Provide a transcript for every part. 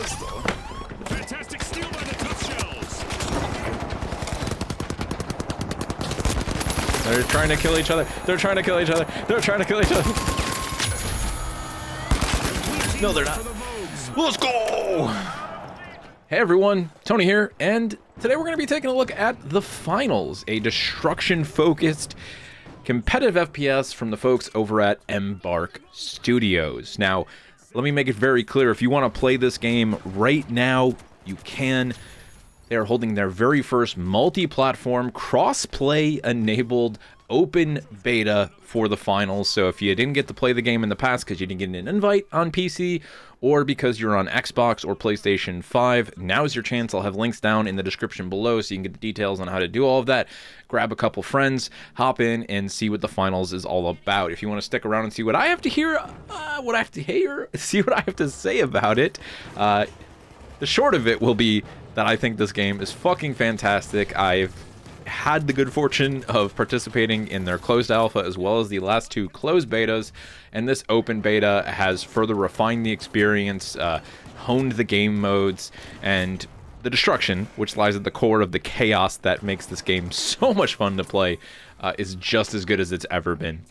Fantastic steal by the tough shells. They're trying to kill each other. They're trying to kill each other. They're trying to kill each other. No, they're not. Let's go! Hey everyone, Tony here, and today we're going to be taking a look at the finals, a destruction-focused competitive FPS from the folks over at Embark Studios. Now, let me make it very clear, if you want to play this game right now, you can. They are holding their very first multi-platform, cross-play enabled open beta for the finals. So if you didn't get to play the game in the past because you didn't get an invite on PC, or because you're on Xbox or PlayStation 5, now's your chance. I'll have links down in the description below so you can get the details on how to do all of that. Grab a couple friends, hop in, and see what the finals is all about. If you want to stick around and see what I have to hear, see what I have to say about it, the short of it will be that I think this game is fucking fantastic. I've had the good fortune of participating in their closed alpha as well as the last two closed betas, and this open beta has further refined the experience, honed the game modes, and the destruction, which lies at the core of the chaos that makes this game so much fun to play, is just as good as it's ever been.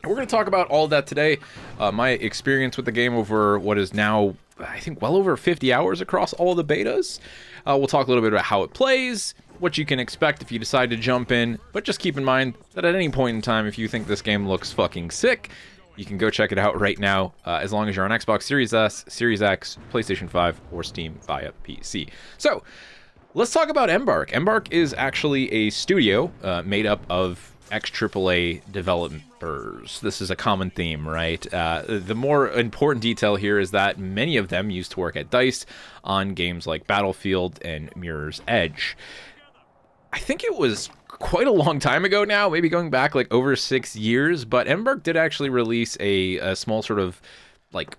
We're going to talk about all of that today, my experience with the game over what is now, I think, well over 50 hours across all of the betas. We'll talk a little bit about how it plays, what you can expect if you decide to jump in, but just keep in mind that at any point in time, if you think this game looks fucking sick, you can go check it out right now, as long as you're on Xbox Series S, Series X, PlayStation 5, or Steam via PC. So, let's talk about Embark. Embark is actually a studio made up of ex-AAA developers. This is a common theme, right? The more important detail here is that many of them used to work at DICE on games like Battlefield and Mirror's Edge. I think it was quite a long time ago now, maybe going back like over 6 years, but Embark did actually release a small sort of like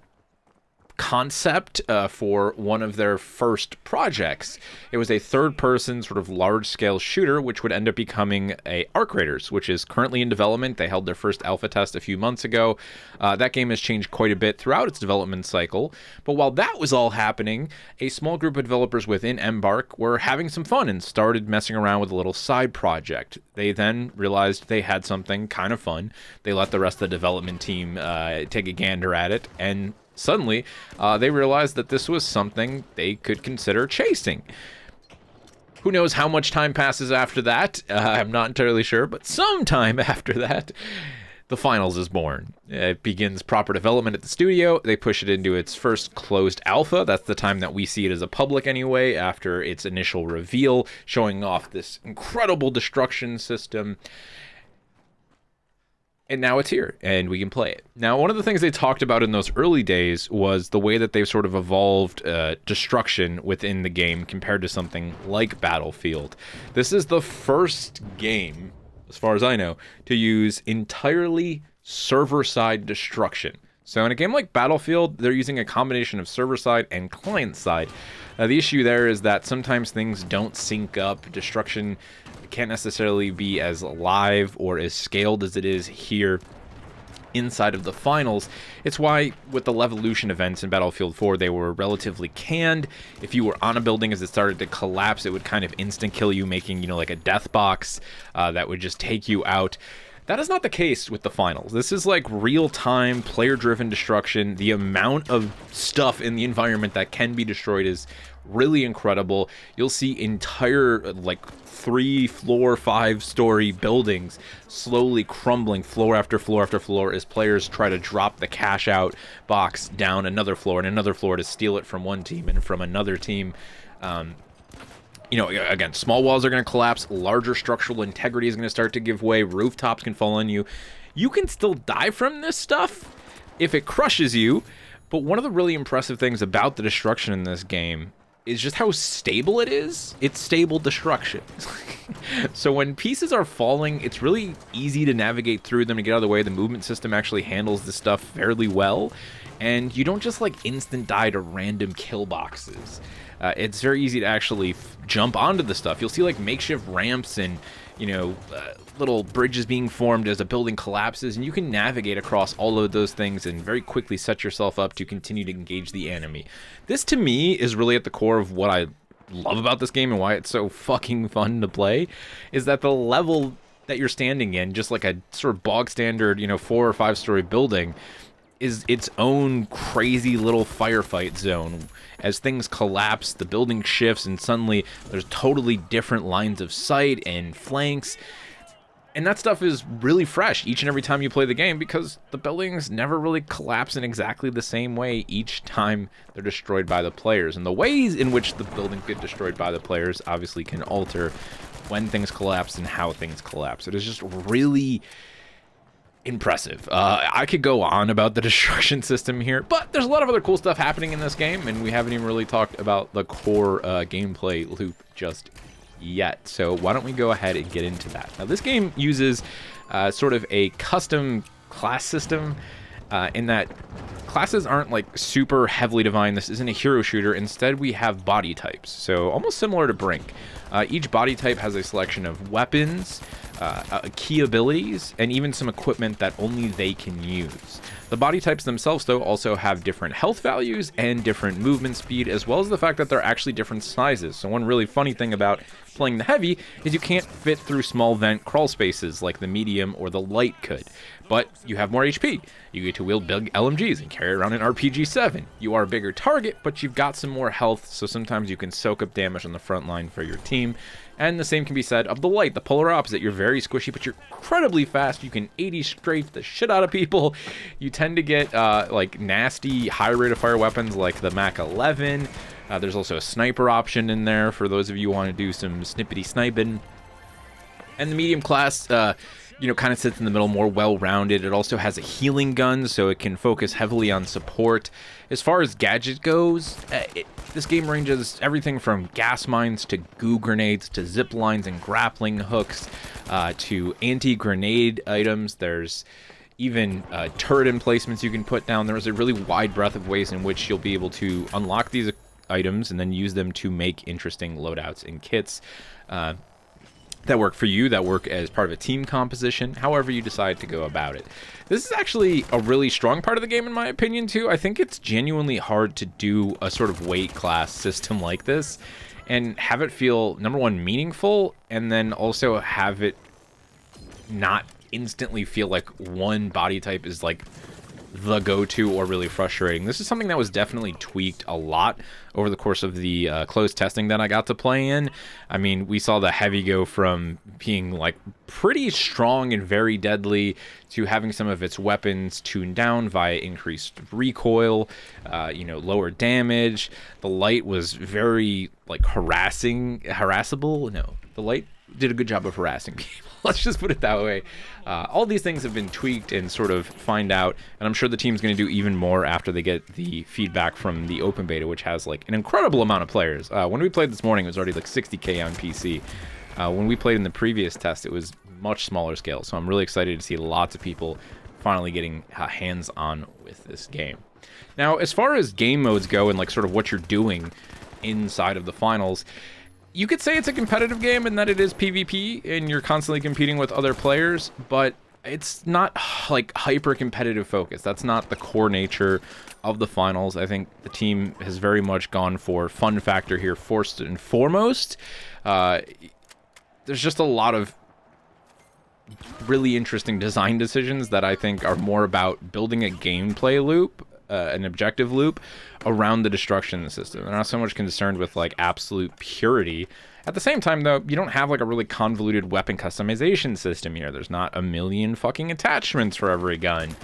concept for one of their first projects. It was a third-person sort of large-scale shooter, which would end up becoming a Arc Raiders, which is currently in development. They held their first alpha test a few months ago. That game has changed quite a bit throughout its development cycle. But while that was all happening, a small group of developers within Embark were having some fun and started messing around with a little side project. They then realized they had something kind of fun. They let the rest of the development team take a gander at it, and suddenly, they realized that this was something they could consider chasing. Who knows how much time passes after that? I'm not entirely sure, but sometime after that, the finals is born. It begins proper development at the studio. They push it into its first closed alpha. That's the time that we see it as a public anyway, after its initial reveal, showing off this incredible destruction system. And now it's here, and we can play it. Now, one of the things they talked about in those early days was the way that they've sort of evolved destruction within the game compared to something like Battlefield. This is the first game, as far as I know, to use entirely server-side destruction. So in a game like Battlefield, they're using a combination of server-side and client-side. The issue there is that sometimes things don't sync up. Destruction can't necessarily be as live or as scaled as it is here inside of the finals. It's why with the Levolution events in Battlefield 4, they were relatively canned. If you were on a building as it started to collapse, it would kind of instant kill you, making, you know, like a death box that would just take you out. That is not the case with the finals. This is like real-time, player-driven destruction. The amount of stuff in the environment that can be destroyed is really incredible. You'll see entire, like, 3-floor, 5-story buildings slowly crumbling floor after floor after floor as players try to drop the cash-out box down another floor and another floor to steal it from one team and from another team. You know, again, small walls are going to collapse, larger structural integrity is going to start to give way, rooftops can fall on you. You can still die from this stuff if it crushes you, but one of the really impressive things about the destruction in this game is just how stable it is. It's stable destruction. So when pieces are falling, it's really easy to navigate through them and get out of the way. The movement system actually handles this stuff fairly well, and you don't just like instant die to random kill boxes. It's very easy to actually jump onto the stuff. You'll see like makeshift ramps and, you know, little bridges being formed as a building collapses, and you can navigate across all of those things and very quickly set yourself up to continue to engage the enemy. This, to me, is really at the core of what I love about this game and why it's so fucking fun to play, is that the level that you're standing in, just like a sort of bog standard, you know, 4 or 5 story building, is its own crazy little firefight zone. As things collapse, the building shifts, and suddenly there's totally different lines of sight and flanks. And that stuff is really fresh each and every time you play the game, because the buildings never really collapse in exactly the same way each time they're destroyed by the players. And the ways in which the buildings get destroyed by the players obviously can alter when things collapse and how things collapse. It is just really impressive. I could go on about the destruction system here, but there's a lot of other cool stuff happening in this game, and we haven't even really talked about the core gameplay loop just yet. So why don't we go ahead and get into that. Now, this game uses sort of a custom class system in that classes aren't like super heavily defined. This isn't a hero shooter. Instead, we have body types. So almost similar to Brink. Each body type has a selection of weapons, key abilities, and even some equipment that only they can use. The body types themselves, though, also have different health values and different movement speed, as well as the fact that they're actually different sizes. So one really funny thing about playing the heavy is you can't fit through small vent crawl spaces like the medium or the light could. But you have more HP. You get to wield big LMGs and carry around an RPG-7. You are a bigger target, but you've got some more health, so sometimes you can soak up damage on the front line for your team. And the same can be said of the light, the polar opposite. You're very squishy, but you're incredibly fast. You can 80 strafe the shit out of people. You tend to get like nasty high rate of fire weapons like the Mach 11. There's also a sniper option in there for those of you who want to do some snippety sniping. And the medium class, you know, kind of sits in the middle, more well-rounded. It also has a healing gun, so it can focus heavily on support. As far as gadget goes, this game ranges everything from gas mines to goo grenades to zip lines and grappling hooks to anti-grenade items. There's even turret emplacements you can put down. There's a really wide breadth of ways in which you'll be able to unlock these items and then use them to make interesting loadouts and kits that work for you, that work as part of a team composition, however you decide to go about it. This is actually a really strong part of the game, in my opinion, too. I think it's genuinely hard to do a sort of weight class system like this and have it feel, number one, meaningful, and then also have it not instantly feel like one body type is like the go-to or really frustrating. This is something that was definitely tweaked a lot over the course of the closed testing that I got to play in. I mean, we saw the heavy go from being like pretty strong and very deadly to having some of its weapons tuned down via increased recoil, you know, lower damage. The light was very like harassable. No, the light did a good job of harassing people. Let's just put it that way. All these things have been tweaked and sort of find out, and I'm sure the team's going to do even more after they get the feedback from the open beta, which has like an incredible amount of players. When we played this morning, it was already like 60K on PC. When we played in the previous test, it was much smaller scale, so I'm really excited to see lots of people finally getting hands-on with this game. Now, as far as game modes go and like sort of what you're doing inside of the finals, you could say it's a competitive game in that it is PvP and you're constantly competing with other players, but it's not like hyper competitive focus. That's not the core nature of the finals. I think the team has very much gone for fun factor here first and foremost. There's just a lot of really interesting design decisions that I think are more about building a gameplay loop, an objective loop around the destruction system. They're not so much concerned with like absolute purity. At the same time, though, you don't have like a really convoluted weapon customization system here. There's not a million fucking attachments for every gun.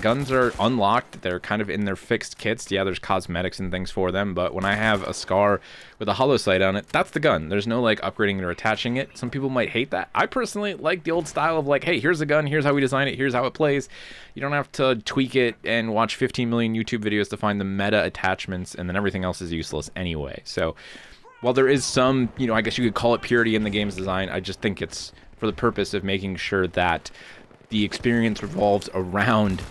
Guns are unlocked. They're kind of in their fixed kits. Yeah, there's cosmetics and things for them, but when I have a SCAR with a hollow sight on it, that's the gun. There's no like upgrading or attaching it. Some people might hate that. I personally like the old style of like, hey, here's a gun, here's how we design it, here's how it plays. You don't have to tweak it and watch 15 million YouTube videos to find the meta attachments, and then everything else is useless anyway. So while there is some, you know, I guess you could call it purity in the game's design, I just think it's for the purpose of making sure that the experience revolves around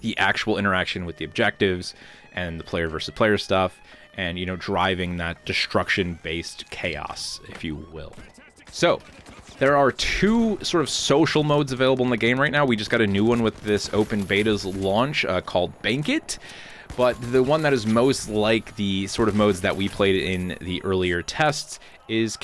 the actual interaction with the objectives and the player versus player stuff, and, you know, driving that destruction-based chaos, if you will. So, there are two sort of social modes available in the game right now. We just got a new one with this open beta's launch called Bank It. But the one that is most like the sort of modes that we played in the earlier tests is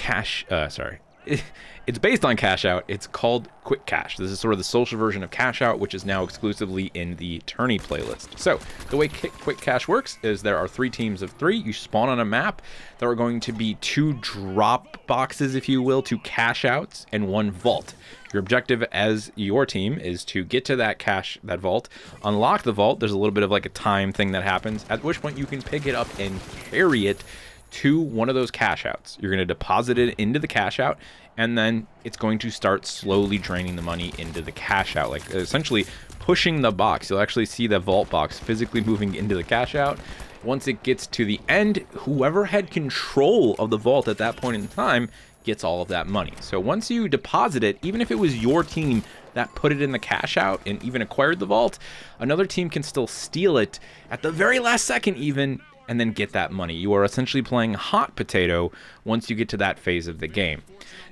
it's based on Cash Out. It's called Quick Cash. This is sort of the social version of Cash Out, which is now exclusively in the tourney playlist. So the way Quick Cash works is there are 3 teams of 3. You spawn on a map. There are going to be 2 drop boxes, if you will, 2 cash outs, and 1 vault. Your objective as your team is to get to that vault, unlock the vault. There's a little bit of like a time thing that happens, at which point you can pick it up and carry it to one of those cash outs. You're going to deposit it into the cash out, and then it's going to start slowly draining the money into the cash out, like essentially pushing the box. You'll actually see the vault box physically moving into the cash out. Once it gets to the end, whoever had control of the vault at that point in time gets all of that money. So once you deposit it, even if it was your team that put it in the cash out and even acquired the vault, another team can still steal it at the very last second even, and then get that money. You are essentially playing hot potato once you get to that phase of the game.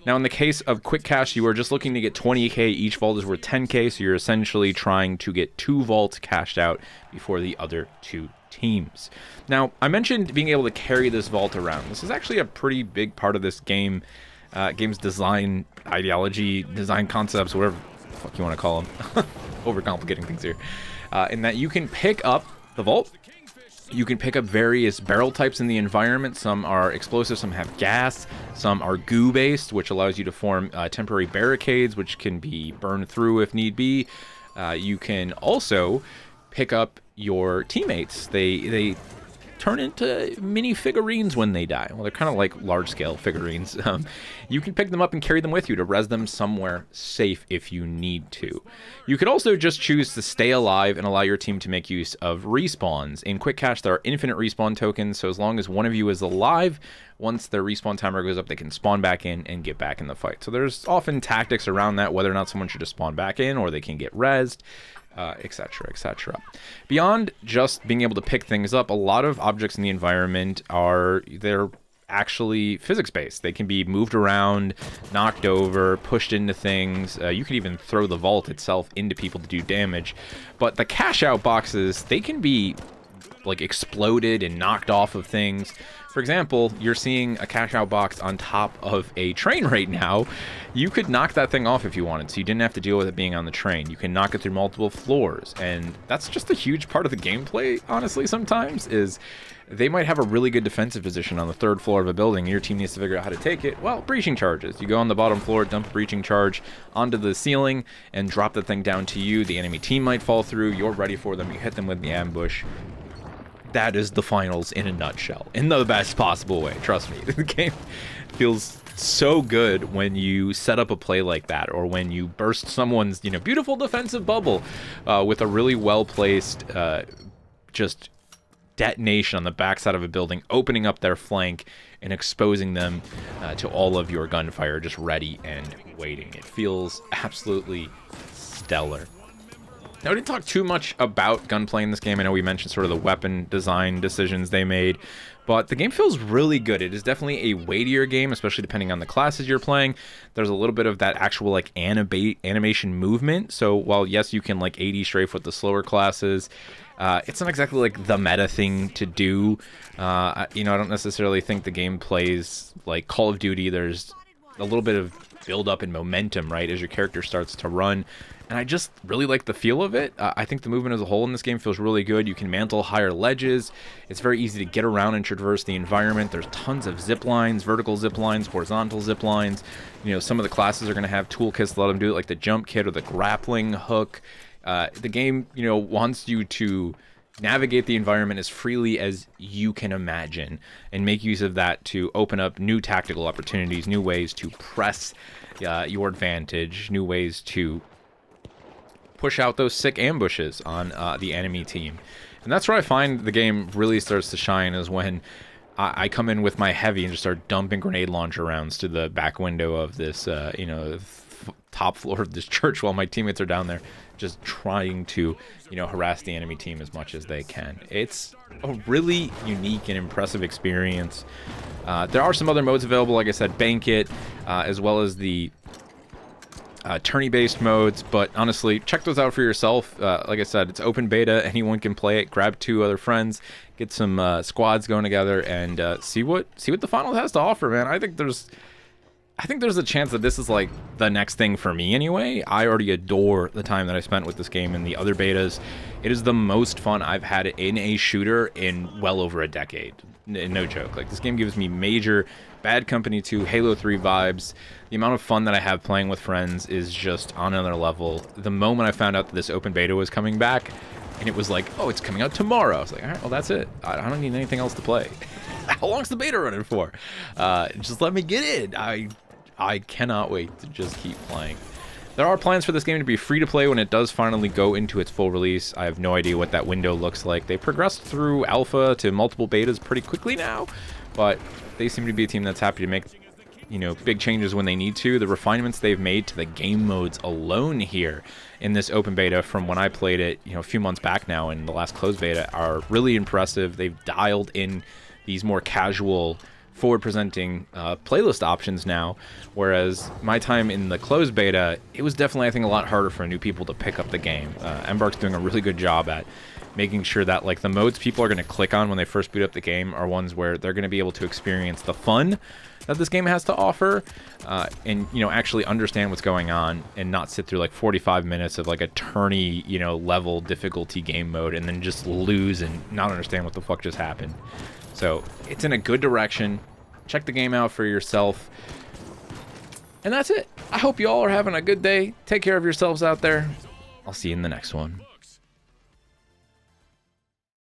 Now, in the case of Quick Cash, you are just looking to get 20k. Each vault is worth 10k, so you're essentially trying to get 2 vaults cashed out before the other 2 teams. Now, I mentioned being able to carry this vault around. This is actually a pretty big part of this game's design ideology, design concepts, whatever the fuck you want to call them. Overcomplicating things here. In that you can pick up the vault. You can pick up various barrel types in the environment. Some are explosive, some have gas, some are goo-based, which allows you to form temporary barricades, which can be burned through if need be. You can also pick up your teammates. They turn into mini figurines when they die. Well, they're kind of like large-scale figurines. You can pick them up and carry them with you to res them somewhere safe if you need to. You could also just choose to stay alive and allow your team to make use of respawns. In Quick Cash, there are infinite respawn tokens, so as long as one of you is alive, once their respawn timer goes up, they can spawn back in and get back in the fight. So there's often tactics around that, whether or not someone should just spawn back in or they can get rezzed. Etc., etc. Beyond just being able to pick things up, a lot of objects in the environment they're actually physics-based. They can be moved around, knocked over, pushed into things. You could even throw the vault itself into people to do damage. But the cash-out boxes, they can be like exploded and knocked off of things. For example, you're seeing a cash out box on top of a train right now. You could knock that thing off if you wanted, so you didn't have to deal with it being on the train. You can knock it through multiple floors, and that's just a huge part of the gameplay, honestly, sometimes, is they might have a really good defensive position on the 3rd floor of a building, and your team needs to figure out how to take it. Well, breaching charges. You go on the bottom floor, dump a breaching charge onto the ceiling, and drop the thing down to you. The enemy team might fall through. You're ready for them. You hit them with the ambush. That is the finals in a nutshell, in the best possible way. Trust me, the game feels so good when you set up a play like that, or when you burst someone's beautiful defensive bubble with a really well placed just detonation on the backside of a building, opening up their flank and exposing them to all of your gunfire, just ready and waiting. It feels absolutely stellar. Now, I didn't talk too much about gunplay in this game. I know we mentioned sort of the weapon design decisions they made, but the game feels really good. It is definitely a weightier game, especially depending on the classes you're playing. There's a little bit of that actual like animation movement. So while yes, you can like 80 strafe with the slower classes, it's not exactly like the meta thing to do. I don't necessarily think the game plays like Call of Duty. There's a little bit of build up and momentum, right, as your character starts to run. And I just really like the feel of it. I think the movement as a whole in this game feels really good. You can mantle higher ledges. It's very easy to get around and traverse the environment. There's tons of zip lines, vertical zip lines, horizontal zip lines. Some of the classes are going to have toolkits to let them do it, like the jump kit or the grappling hook. The game, wants you to navigate the environment as freely as you can imagine and make use of that to open up new tactical opportunities, new ways to press your advantage, new ways to push out those sick ambushes on the enemy team. And that's where I find the game really starts to shine, is when I come in with my heavy and just start dumping grenade launcher rounds to the back window of this, top floor of this church while my teammates are down there just trying to, harass the enemy team as much as they can. It's a really unique and impressive experience. There are some other modes available, like I said, Bank It, as well as the tourney-based modes, but honestly, check those out for yourself. Like I said, it's open beta. Anyone can play it. Grab 2 other friends, get some squads going together, and see what the final has to offer, man. I think there's a chance that this is like the next thing for me anyway. I already adore the time that I spent with this game and the other betas. It is the most fun I've had in a shooter in well over a decade. No joke. Like, this game gives me major Bad Company 2, Halo 3 vibes. The amount of fun that I have playing with friends is just on another level. The moment I found out that this open beta was coming back, and it was like, oh, it's coming out tomorrow, I was like, all right, well, that's it. I don't need anything else to play. How long's the beta running for? Just let me get in. I cannot wait to just keep playing. There are plans for this game to be free to play when it does finally go into its full release. I have no idea what that window looks like. They progressed through alpha to multiple betas pretty quickly now, but they seem to be a team that's happy to make, big changes when they need to. The refinements they've made to the game modes alone here in this open beta from when I played it, a few months back now in the last closed beta are really impressive. They've dialed in these more casual, forward-presenting playlist options now, whereas my time in the closed beta, it was definitely, I think, a lot harder for new people to pick up the game. Embark's doing a really good job at making sure that, like, the modes people are going to click on when they first boot up the game are ones where they're going to be able to experience the fun that this game has to offer, and, actually understand what's going on and not sit through, like, 45 minutes of, like, a tourney, level difficulty game mode and then just lose and not understand what the fuck just happened. So it's in a good direction. Check the game out for yourself. And that's it. I hope you all are having a good day. Take care of yourselves out there. I'll see you in the next one.